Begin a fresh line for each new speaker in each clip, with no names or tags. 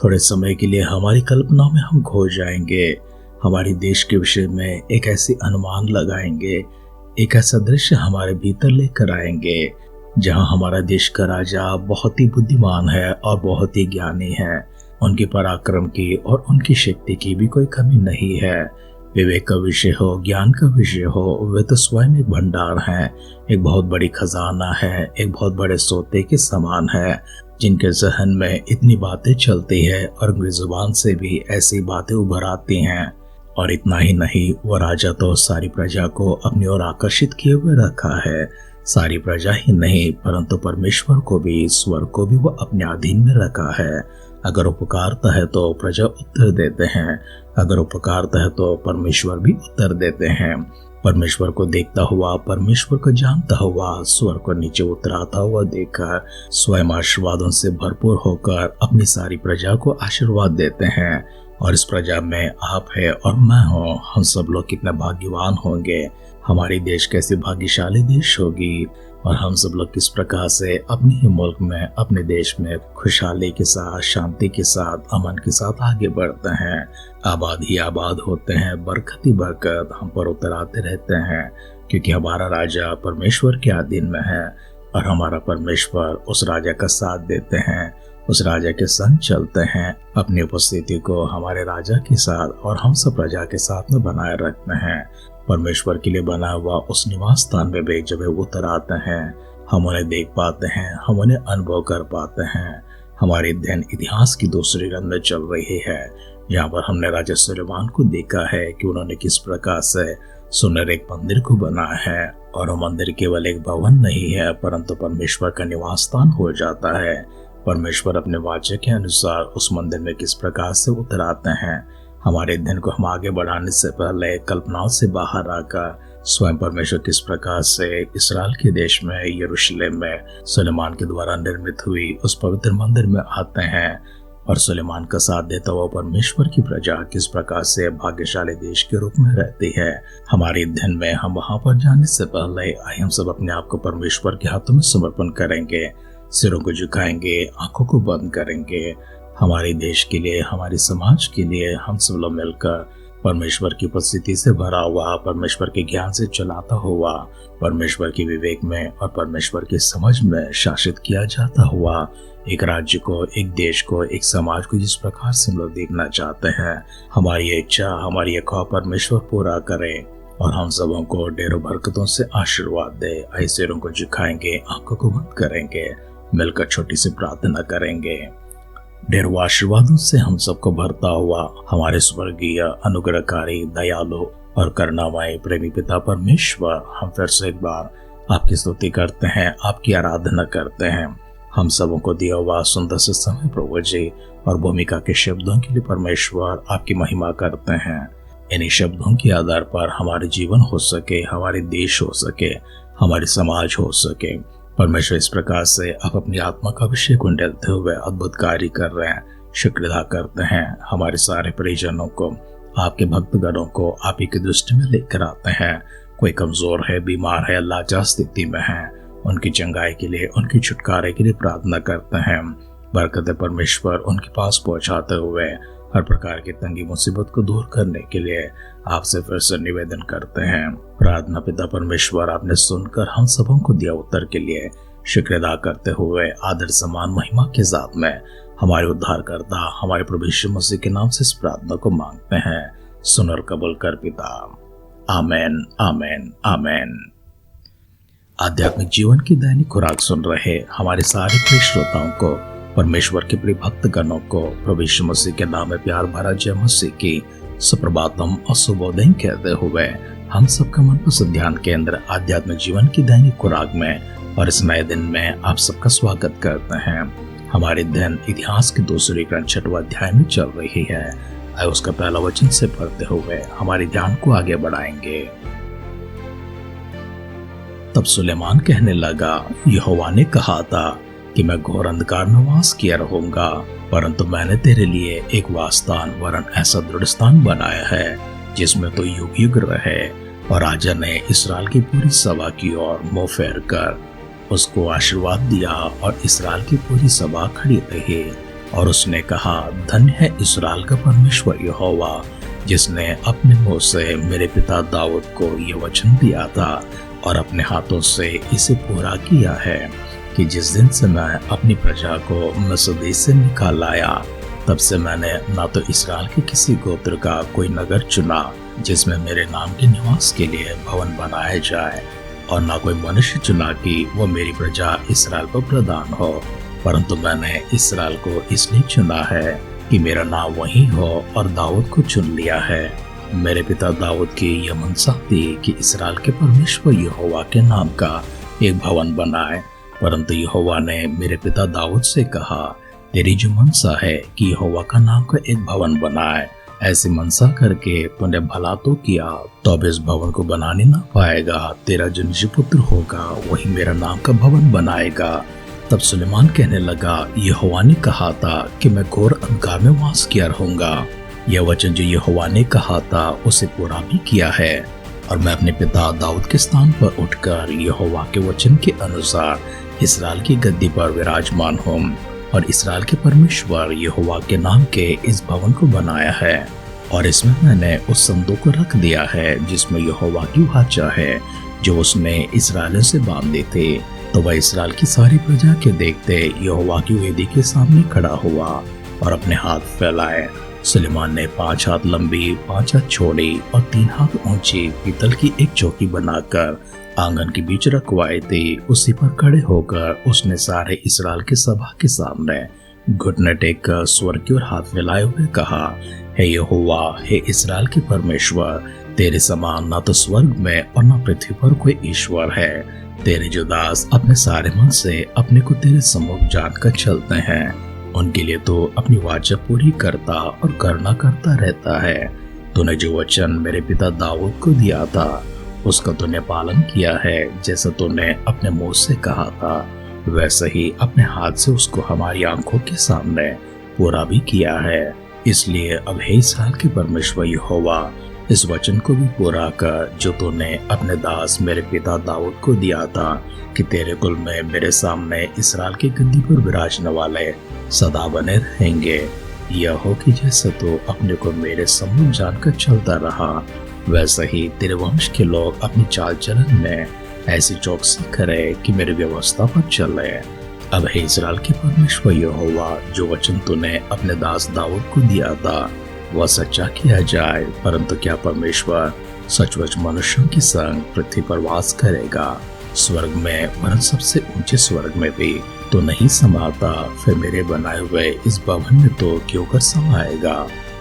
थोड़े समय के लिए हमारी कल्पना में हम खो जाएंगे। हमारे देश के विषय में एक ऐसी अनुमान लगाएंगे, एक ऐसा दृश्य हमारे भीतर लेकर आएंगे जहां हमारा देश का राजा बहुत ही बुद्धिमान है और बहुत ही ज्ञानी है। उनके पराक्रम की और उनकी शक्ति की भी कोई कमी नहीं है। विवेक का विषय हो, ज्ञान का विषय हो, वे तो स्वयं एक भंडार है, एक बहुत बड़ी खजाना है, एक बहुत बड़े सोते के समान है, जिनके जहन में इतनी बातें चलती है और उनकी जुबान से भी ऐसी बातें उभर आती हैं। और इतना ही नहीं, वह राजा तो सारी प्रजा को अपनी ओर आकर्षित किए हुए रखा है। सारी प्रजा ही नहीं, परंतु परमेश्वर को भी, स्वर्ग को भी वह अपने अधीन में रखा है। अगर वो पुकारता है तो प्रजा उत्तर देते हैं, अगर वो पुकारता है तो परमेश्वर भी उत्तर देते हैं। परमेश्वर को देखता हुआ, परमेश्वर को जानता हुआ, स्वर्ग को नीचे उतराता हुआ देखकर स्वयं आशीर्वादों से भरपूर होकर अपनी सारी प्रजा को आशीर्वाद देते हैं। और इस प्रजा में आप है और मैं हूँ, हम सब लोग कितने भाग्यवान होंगे। हमारी देश कैसी भाग्यशाली देश होगी और हम सब लोग किस प्रकार से अपने ही मुल्क में, अपने देश में खुशहाली के साथ, शांति के साथ, अमन के साथ आगे बढ़ते हैं। आबाद ही आबाद होते हैं, बरकत ही बरकत हम पर उतर आते रहते हैं, क्योंकि हमारा राजा परमेश्वर के अधीन में है और हमारा परमेश्वर उस राजा का साथ देते हैं, उस राजा के संग चलते हैं। अपनी उपस्थिति को हमारे राजा के साथ और हम सब प्रजा के साथ में बनाए रखते हैं। परमेश्वर के लिए बना हुआ उस निवास स्थान में भी जब वे उतर आते हैं, हम उन्हें देख पाते हैं, हम उन्हें अनुभव कर पाते हैं। हमारे अध्ययन इतिहास की दूसरी रंग में चल रही है, जहाँ पर हमने राजा सुलेमान को देखा है कि उन्होंने किस प्रकार से सुंदर एक मंदिर को बनाया है। और वो मंदिर केवल एक भवन नहीं है, परंतु परमेश्वर का निवास स्थान हो जाता है। परमेश्वर अपने वाचा के अनुसार उस मंदिर में किस प्रकार से उतर आते हैं। हमारे अध्ययन को हम आगे बढ़ाने से पहले कल्पनाओं से बाहर आकर स्वयं परमेश्वर किस प्रकार से इस्राएल के देश में, यरूशलेम में सुलेमान के द्वारा निर्मित हुई उस पवित्र मंदिर में आते हैं और सुलेमान का साथ देता हुआ परमेश्वर की प्रजा किस प्रकार से भाग्यशाली देश के रूप में रहती है। हमारे अध्ययन में हम वहां पर जाने से पहले आइए हम सब अपने आप को परमेश्वर के हाथों में समर्पण करेंगे, सिरों को झुकाएंगे, आंखों को बंद करेंगे। हमारे देश के लिए, हमारे समाज के लिए हम सब लोग मिलकर परमेश्वर की उपस्थिति से भरा हुआ, परमेश्वर के ज्ञान से चलाता हुआ, परमेश्वर के विवेक में और परमेश्वर की समझ में शासित किया जाता हुआ एक राज्य को, एक देश को, एक समाज को जिस प्रकार से हम लोग देखना चाहते हैं, हमारी इच्छा, हमारी ख्वाह परमेश्वर पूरा करे और हम सबों को ढेरों बरकतों से आशीर्वाद दे। ऐसे सिरों को झुकाएंगे, आंखों को बंद करेंगे, मिलकर छोटी सी प्रार्थना करेंगे। ढेरों आशीर्वादों से हम सबको भरता हुआ हमारे स्वर्गीय अनुग्रहकारी, दयालु और करुणामय प्रेमी पिता परमेश्वर, हम फिर से एक बार आपकी स्तुति करते हैं, आपकी आराधना करते हैं। हम सबों को दिया हुआ सुंदर से समय प्रभु जी और भूमिका के शब्दों के लिए परमेश्वर आपकी महिमा करते हैं। इन्हीं शब्दों के आधार पर हमारे जीवन हो सके, हमारे देश हो सके, हमारे समाज हो सके। परमेश्वर इस प्रकार से आप अपनी आत्मा का अभिषेक उंडेलते हुए अद्भुत कार्य कर रहे हैं। शुक्र अदा करते हैं। हमारे सारे परिजनों को, आपके भक्तगणों को आप ही की दृष्टि में लेकर आते हैं। कोई कमजोर है, बीमार है, लाचार स्थिति में है, उनकी चंगाई के लिए, उनकी छुटकारे के लिए प्रार्थना करते हैं। बरकत परमेश्वर उनके पास पहुंचाते हुए हर प्रकार की तंगी मुसीबत को दूर करने के लिए आपसे फिर से निवेदन करते हैं। प्रार्थना पिता परमेश्वर, आपने सुनकर हम सबों को दिया उत्तर के लिए शुक्र अदा करते हुए आदर सम्मान महिमा के साथ में हमारे उद्धारकर्ता, हमारे प्रभु यीशु मसीह के नाम से इस प्रार्थना को मांगते हैं। सुन और कबूल कर पिता। आमेन, आमेन, आमेन। आध्यात्मिक जीवन की दैनिक खुराक सुन रहे हमारे सारे प्रिय श्रोताओं को, परमेश्वर के प्रिय भक्तगणों को प्रभु यीशु मसीह के नाम में प्यार भरा जय मसीह की सुप्रभातम और शुभोदय कहते हुए हम सबका मनपसंद ध्यान केंद्र आध्यात्मिक जीवन की दैनिक खुराक में और इस नए दिन में आप सबका स्वागत करते हैं। हमारे अध्ययन इतिहास के दूसरी ग्रंथ 6वां अध्याय में चल रही है। आइए उसका पहला वचन से पढ़ते हुए हमारे ध्यान को आगे बढ़ाएंगे। तब सुलेमान कहने लगा, यहोवा ने कहा था कि मैं घोर अंधकार में वास किया रहूंगा, परंतु मैंने तेरे लिए एक वासस्थान वरन ऐसा दृढ़ स्थान बनाया है जिसमें तो युग युग रहे। और राजा ने इस्राएल की पूरी सभा की ओर मुंह फेर कर उसको आशीर्वाद दिया और इस्राएल की पूरी सभा खड़ी रही। और उसने कहा, धन्य है इस्राएल का परमेश्वर यहोवा, जिसने अपने मुंह से मेरे पिता दाऊद को ये वचन दिया था और अपने हाथों से इसे पूरा किया है कि जिस दिन से मैं अपनी प्रजा को मिस्र देश से निकाल लाया, तब से मैंने ना तो इस्राएल के किसी गोत्र का कोई नगर चुना जिसमें मेरे नाम के निवास के लिए भवन बनाया जाए, और ना कोई मनुष्य चुना कि वो मेरी प्रजा इस्राएल पर प्रधान हो, परंतु मैंने इस्राएल को इसलिए चुना है कि मेरा नाम वही हो, और दाऊद को चुन लिया है। मेरे पिता दाऊद की यह मनसा थी कि इस्राएल के परमेश्वर यहोवा के नाम का एक भवन बनाए, परंतु यहोवा ने मेरे पिता दाऊद से कहा, तेरी जो मनसा है कि यहोवा का नाम का एक भवन बनाए, ऐसी मनसा करके तूने भला तो किया, तो अब इस भवन को बनाने ना पाएगा। तेरा जो निज पुत्र होगा वही मेरा नाम का भवन बनाएगा। तब सुलेमान कहने लगा, यहोवा ने कहा था कि मैं घोर अंधकार में वास किया रहूंगा। यह वचन जो यहोवा ने कहा था उसे पूरा भी किया है, और मैं अपने पिता दाऊद के स्थान पर उठकर यहोवा के वचन के अनुसार इस्राएल की गद्दी पर विराजमान हूँ, और इस्राएल के परमेश्वर यहोवा के नाम के इस भवन को बनाया है, और इसमें मैंने उस संदूक को रख दिया है जिसमें यहोवा की वाचा है, जो उसने इस्राएलियों से बांधे थे। तो वह इस्राएल की सारी प्रजा के देखते यहोवा की वेदी के सामने खड़ा हुआ और अपने हाथ फैलाए। सुलेमान ने 5 हाथ लंबी, 5 हाथ चौड़ी और 3 हाथ ऊंची पीतल की एक चौकी बनाकर आंगन के बीच रखवाई थी। उसी पर खड़े होकर उसने सारे इस्राएल के सभा के सामने घुटने टेक कर स्वर की ओर हाथ फैलाए हुए कहा, हे यहोवा, हे इस्राएल के परमेश्वर, तेरे समान न तो स्वर्ग में और न पृथ्वी पर कोई ईश्वर है। तेरे जो दास अपने सारे मन से अपने को तेरे सम्मुख जानकर चलते हैं, उनके लिए तो अपनी वाचा पूरी करता और करना करता रहता है। तूने जो वचन मेरे पिता दाऊद को दिया था उसका तूने पालन किया है, जैसा तूने अपने मुंह से कहा था वैसे ही अपने हाथ से उसको हमारी आंखों के सामने पूरा भी किया है। इसलिए अब हे इस्राएल के परमेश्वर यहोवा, इस वचन को भी पूरा कर जो तूने अपने दास मेरे पिता दाऊद को दिया था कि तेरे कुल में मेरे सामने इस्राएल की गद्दी पर विराजने वाले सदा बने रहेंगे। यह हो कि जैसे तू अपने को मेरे सम्मुख जानकर चलता रहा, वैसे ही तेरे वंश के लोग अपनी चाल चलन में ऐसी चौकसी करे कि मेरी व्यवस्था पर चले। अब हे इस्राएल के परमेश्वर यहोवा, जो वचन तूने अपने दास दाऊद को दिया था वह सच्चा किया जाए, परंतु क्या परमेश्वर सचमुच मनुष्यों की संग पृथ्वी पर वास करेगा? स्वर्ग में वरन सबसे ऊंचे स्वर्ग में भी तो नहीं समाता, फिर मेरे बनाए हुए इस भवन में तो क्यों कर समाएगा?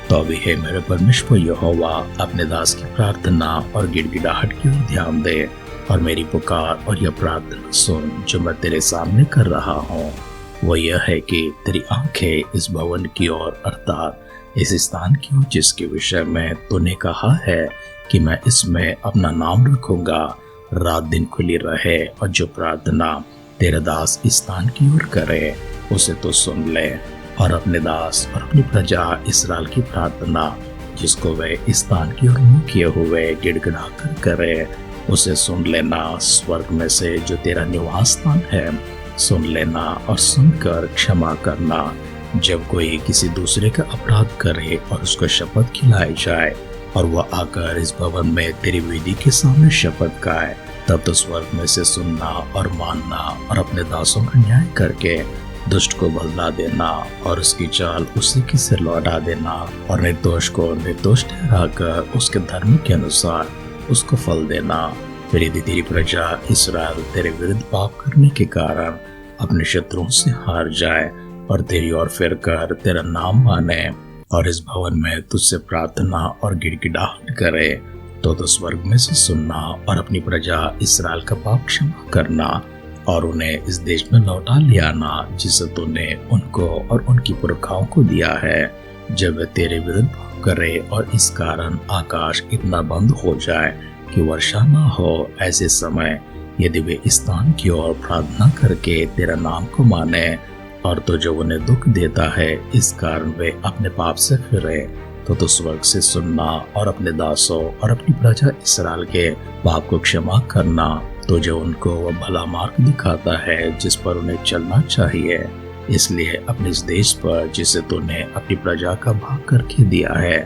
तो अभी है मेरे परमेश्वर यहोवा, अपने दास की प्रार्थना और गिड़गिड़ाहट की ओर ध्यान दे और मेरी पुकार और यह प्रार्थना सुन जो मैं तेरे सामने कर रहा हूँ। वो यह है कि तेरी आंखें इस भवन की ओर अर्थात इस स्थान की ओर जिसके विषय में तूने कहा है कि मैं इसमें अपना नाम रखूंगा, रात दिन खुली रहे, और जो प्रार्थना तेरा दास इस स्थान की ओर करे उसे तो सुन ले, और अपने दास और अपनी प्रजा इस्राएल की प्रार्थना जिसको वे इस स्थान की ओर मुंह किए हुए गिड़गिड़ा कर करे उसे सुन लेना। स्वर्ग में से जो तेरा निवास स्थान है सुन लेना और सुनकर क्षमा करना। जब कोई किसी दूसरे का अपराध करे और उसको शपथ खिलाई जाए और वह आकर इस भवन में तेरी वेदी के सामने शपथ खाए, तब तो स्वर्ग में से सुनना और मानना और अपने दासों का न्याय करके दुष्ट को बदला देना और उसकी चाल उसी की सिर लौटा देना, और निर्दोष को निर्दोष ठहराकर उसके धर्म के अनुसार उसको फल देना। फिर यदि तेरी प्रजा इस्राएल तेरे विरुद्ध पाप करने के कारण अपने शत्रुओं से हार जाए और तेरी ओर फिर कर तेरा नाम माने और इस भवन में तुझसे प्रार्थना और गिड़गिड़ाहट करे, तो स्वर्ग में से सुनना और अपनी प्रजा इस्राएल का पाप क्षमा करना और उन्हें इस देश में लौटा ले आना जिसे तूने उनको और उनकी पुरखाओं को दिया है। जब वे तेरे विरुद्ध पाप करे और इस कारण आकाश इतना बंद हो जाए कि वर्षा न हो, ऐसे समय यदि वे इस स्थान की ओर प्रार्थना करके तेरा नाम को माने और तो जो उन्हें दुख देता है इस कारण वे अपने पाप से फिरे, तो स्वर्ग से सुनना और अपने दासों और अपनी प्रजा इस्राएल के पाप को क्षमा करना, तो जो उनको वह भला मार्ग दिखाता है जिस पर उन्हें चलना चाहिए। इसलिए अपने इस देश पर जिसे तूने अपनी प्रजा का भाग करके दिया है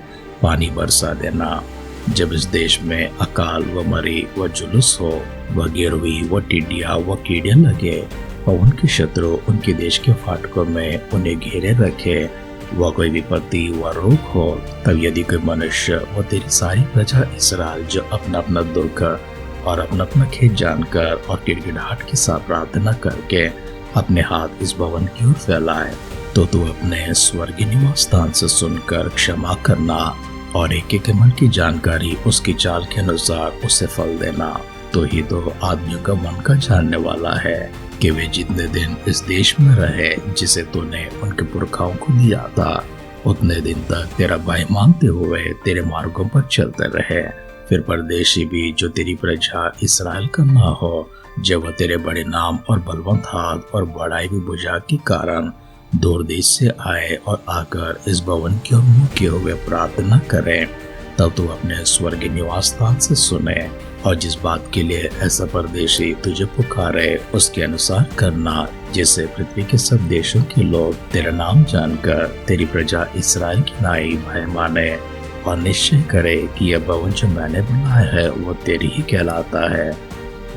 पानी बरसा देना। जब इस देश में अकाल व मरी व जुलूस हो, व गिरवी व टिड्डियाँ व कीड़े लगे, और उनके शत्रु उनके देश के फाटकों में उन्हें घेरे रखे, वह कोई विपत्ति व रोग हो, तब यदि कोई मनुष्य व तेरी सारी प्रजा इसराइल जो अपना अपना दुख और अपना अपना खेत जानकर और गिड़गिड़ाहट के साथ प्रार्थना करके अपने हाथ इस भवन की ओर फैलाए, तो तू अपने स्वर्गीय निवास स्थान से सुनकर क्षमा करना और एक एक मन की जानकारी उसकी चाल के अनुसार उसे फल देना। तो ही तो आदमियों का मन का जानने वाला है कि वे जितने दिन इस देश में रहे जिसे तूने उनके पुरखाओं को दिया था, उतने दिन तक तेरा भय मानते हुए तेरे मार्गों पर चलते रहे। फिर परदेशी भी जो तेरी प्रजा इसराइल का ना हो, जब वह तेरे बड़े नाम और बलवंत हाथ और बड़ाई भी बुझा के कारण दूर देश से आए और आकर इस भवन की ओर मुँह किए हुए प्रार्थना करें, तब तू अपने स्वर्गीय निवास स्थान से सुने और जिस बात के लिए ऐसा परदेशी तुझे पुकारे उसके अनुसार करना, जिससे पृथ्वी के सब देशों के लोग तेरा नाम जानकर तेरी प्रजा इसराइल की नाई भय माने और निश्चय करे कि यह भवन जो मैंने बनाया है वो तेरी ही कहलाता है।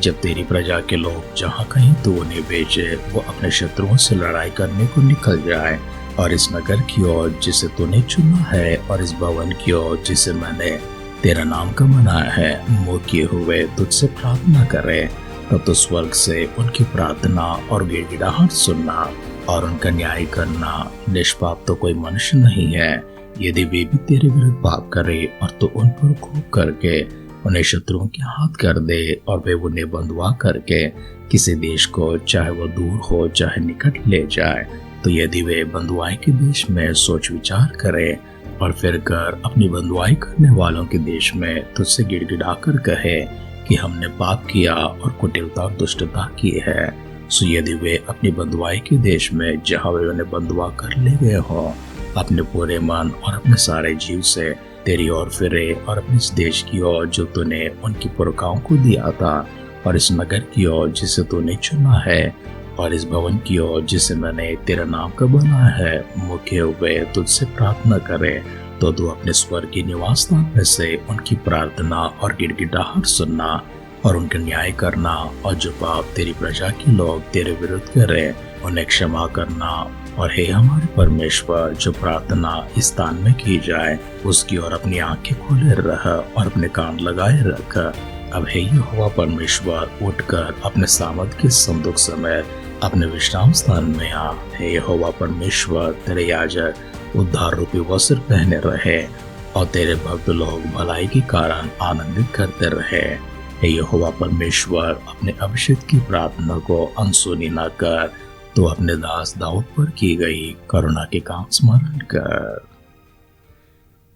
जब तेरी प्रजा के लोग जहाँ कहीं तू उन्हें भेजे, वो अपने शत्रुओं से लड़ाई करने को निकल जाए और इस नगर की ओर जिसे तूने चुना है और इस भवन की ओर जिसे मैंने तेरा नाम का बनाया है मुँह किए हुए तुझसे प्रार्थना करे, तब तो स्वर्ग से उनकी प्रार्थना और गिड़गिड़ाहट सुनना और उनका न्याय करना। निष्पाप तो कोई मनुष्य नहीं है, यदि वे भी तेरे विरुद्ध पाप करे और तो उन पर कोप करके उन्हें शत्रुओं के हाथ कर दे और वे उन्हें बंधुआ करके किसी देश को चाहे वो दूर हो चाहे निकट ले जाए, तो यदि वे बंधुआई के देश में सोच विचार करे और फिर कर अपनी बंधुआई करने वालों के देश में तुझसे गिड़गिड़ा कर कहे कि हमने पाप किया और कुटिलता और दुष्टता की है, सो यदि वे अपनी बंधुआई के देश में जहाँ वे उन्हें बंधुआ कर ले गए हो अपने पूरे मन और अपने सारे जीव से तेरी ओर फिरे और अपने इस देश की ओर जो तूने उनकी पुरखाओं को दिया था और इस नगर की ओर जिसे तूने चुना है और इस भवन की ओर जिसे मैंने तेरा नाम का बनाया है मुखे हुए तुझसे प्रार्थना करे, तो तू अपने स्वर्गीय निवास स्थान में से उनकी प्रार्थना और गिड़गिड़ाहट सुनना और उनका न्याय करना, और जो पाप तेरी प्रजा के लोग तेरे विरुद्ध करे उन्हें क्षमा करना। और हे हमारे परमेश्वर, जो प्रार्थना इस स्थान में की जाए उसकी ओर अपनी आंखें खोले रह और अपने कान लगाए रख। अब हे यहोवा परमेश्वर, उठकर अपने सामर्थ के संदूक समेत अपने विश्राम स्थान में आ। हे यहोवा परमेश्वर, तेरे याजक उद्धार रूपी वस्त्र पहने रहे और तेरे भक्त लोग भलाई के कारण आनंदित करते रहे। हे यहोवा परमेश्वर, अपने अभिषेक की प्रार्थना को अनसुनी न कर, तो अपने दास दाऊद पर की गई करुणा के काम स्मरण कर।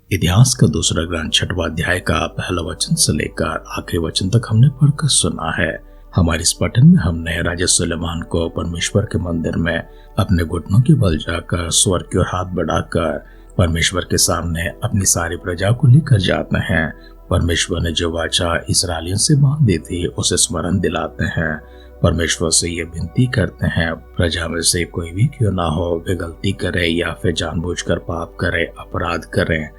इतिहास का दूसरा ग्रंथ 6वां अध्याय का पहला वचन से लेकर आखिरी वचन तक हमने पढ़कर सुना है। हमारे इस पठन में हमने राजा सुलेमान को परमेश्वर के मंदिर में अपने घुटनों के बल जाकर स्वर्ग की ओर हाथ बढ़ाकर परमेश्वर के सामने अपनी सारी प्रजा को लेकर जाते हैं। परमेश्वर ने जो वाचा इस्राएलियों से बांधी थी उसे स्मरण दिलाते हैं। परमेश्वर से ये विनती करते हैं, प्रजा में से कोई भी क्यों ना हो वे गलती करे या फिर जानबूझकर पाप करे, अपराध करें,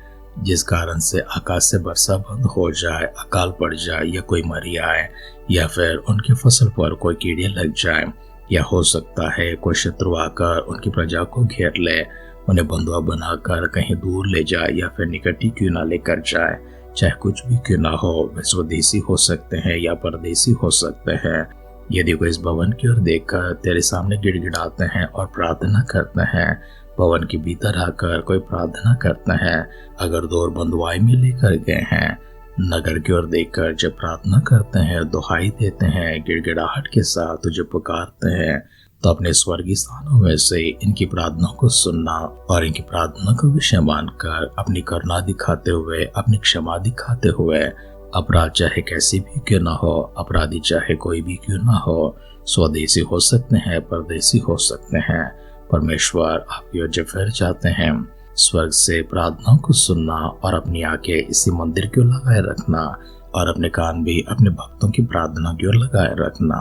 जिस कारण से आकाश से वर्षा बंद हो जाए, अकाल पड़ जाए या कोई मर आए या फिर उनकी फसल पर कोई कीड़े लग जाए, या हो सकता है कोई शत्रु आकर उनकी प्रजा को घेर ले, उन्हें बंधुआ बनाकर कहीं दूर ले जाए या फिर निकट ही क्यों ना लेकर जाए। चाहे कुछ भी क्यों ना हो, वे स्वदेशी हो सकते हैं या परदेशी हो सकते हैं। यदि कोई इस भवन की ओर देखकर तेरे सामने गिड़गिड़ाते हैं और प्रार्थना करते हैं, भवन के भीतर आकर कोई प्रार्थना करते हैं, अगर दूर बंधुआई में लेकर गए हैं, नगर की ओर देखकर जब प्रार्थना करते हैं, दुहाई देते हैं, गिड़गिड़ाहट के साथ तुझे पुकारते हैं, तो अपने स्वर्गीय स्थानों में से इनकी प्रार्थना को सुनना और इनकी प्रार्थना को विषय मानकर अपनी करुणा दिखाते हुए, अपनी क्षमा दिखाते हुए, अपराध चाहे कैसी भी क्यों ना हो, अपराधी चाहे कोई भी क्यों ना हो, स्वदेशी हो सकते हैं, परदेशी हो सकते हैं, परमेश्वर आपकी ओर जब फिर जाते हैं, स्वर्ग से प्रार्थनाओं को सुनना और अपनी आंखें इसी मंदिर की ओर लगाए रखना और अपने कान भी अपने भक्तों की प्रार्थना की ओर लगाए रखना।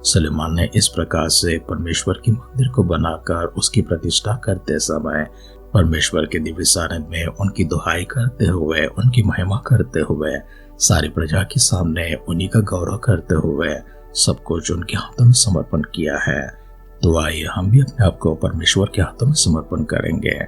सुलेमान ने इस प्रकार से परमेश्वर के मंदिर को बनाकर उसकी प्रतिष्ठा करते समय परमेश्वर के दिव्य सानिध्य में उनकी दुहाई करते हुए, उनकी महिमा करते हुए, सारी प्रजा के सामने उन्हीं का गौरव करते हुए सब कुछ उनके हाथों में समर्पण किया है। तो आइए हम भी अपने आप को परमेश्वर के हाथों में समर्पण करेंगे।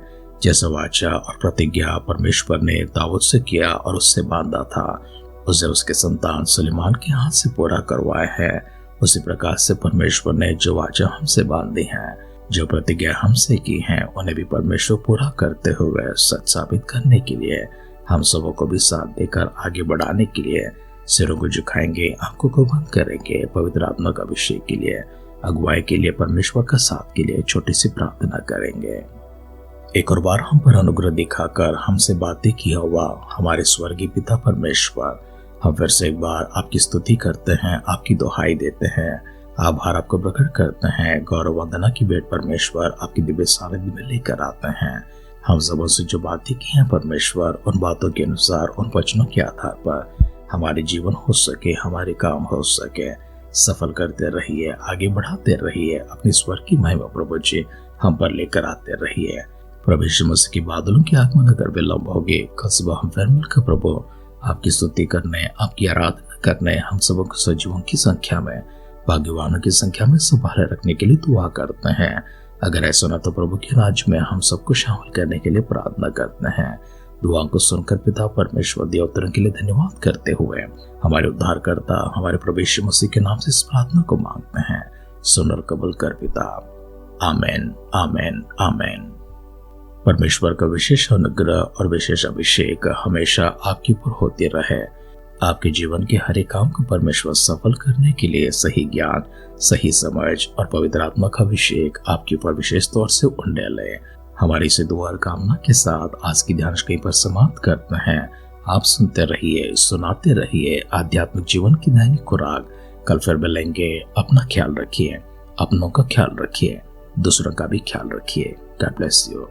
जैसा वाचा और प्रतिज्ञा परमेश्वर ने दाऊद से किया और उससे बांधा था, उसे उसके संतान सुलेमान के हाथ से पूरा करवाया है। उसी प्रकार से परमेश्वर ने जो वाचा हमसे बांधी है, जो प्रतिज्ञा हमसे की है, उन्हें भी परमेश्वर पूरा करते हुए सच साबित करने के लिए हम सबों को भी साथ देकर आगे बढ़ाने के लिए सिरों को झुकाएंगे, आंखों को बंद करेंगे। पवित्र आत्मा का अभिषेक के लिए, अगुवाई के लिए, परमेश्वर का साथ के लिए छोटी सी प्रार्थना करेंगे। एक और बार हम पर अनुग्रह दिखाकर हमसे बातें किया हुआ हमारे स्वर्गीय पिता परमेश्वर, हम फिर से एक बार आपकी स्तुति करते हैं, आपकी दुहाई देते हैं, आभार आपको प्रकट करते हैं। गौरव वंदना की भेंट परमेश्वर आपकी दिव्य सानिध्य में लेकर आते हैं। हम सबों से जो बातें की हैं परमेश्वर, उन बातों के अनुसार, उन वचनों के आधार पर हमारे जीवन हो सके, हमारे काम हो सके, सफल करते रहिए, आगे बढ़ाते रहिए। अपनी स्वर की महिमा प्रभु जी हम पर लेकर आते रहिए। प्रभु यीशु मसीह के बादलों के आगमन अगर विलंब होगी, कल सुबह हम फिर मिलकर प्रभु आपकी स्तुति करने, आपकी आराधना करने, हम सबों को सजीवों की संख्या में, भाग्यवानों की संख्या में संभाले रखने के लिए दुआ करते हैं। अगर ऐसा ना तो प्रभु के राज्य में हम सबको शामिल करने के लिए प्रार्थना करते हैं। दुआ को सुनकर पिता परमेश्वर देवतरों के लिए धन्यवाद करते हुए हमारे उद्धारकर्ता हमारे प्रभु यीशु मसीह के नाम से इस प्रार्थना को मांगते हैं। सुन और कबूल कर पिता। आमेन, आमेन, आमेन। परमेश्वर का विशेष अनुग्रह और विशेष अभिषेक हमेशा आपके ऊपर होते रहे। आपके जीवन के हर एक काम को परमेश्वर सफल करने के लिए सही ज्ञान, सही समझ और पवित्र आत्मा का अभिषेक आपके ऊपर विशेष तौर से उंडे ले। हमारी से दुआ और कामना के साथ आज की ध्यान कहीं पर समाप्त करते हैं। आप सुनते रहिए, सुनाते रहिए आध्यात्मिक जीवन की दैनिक खुराक। कल फिर मिलेंगे। अपना ख्याल रखिए, अपनों का ख्याल रखिए, दूसरों का भी ख्याल रखिए। God bless you.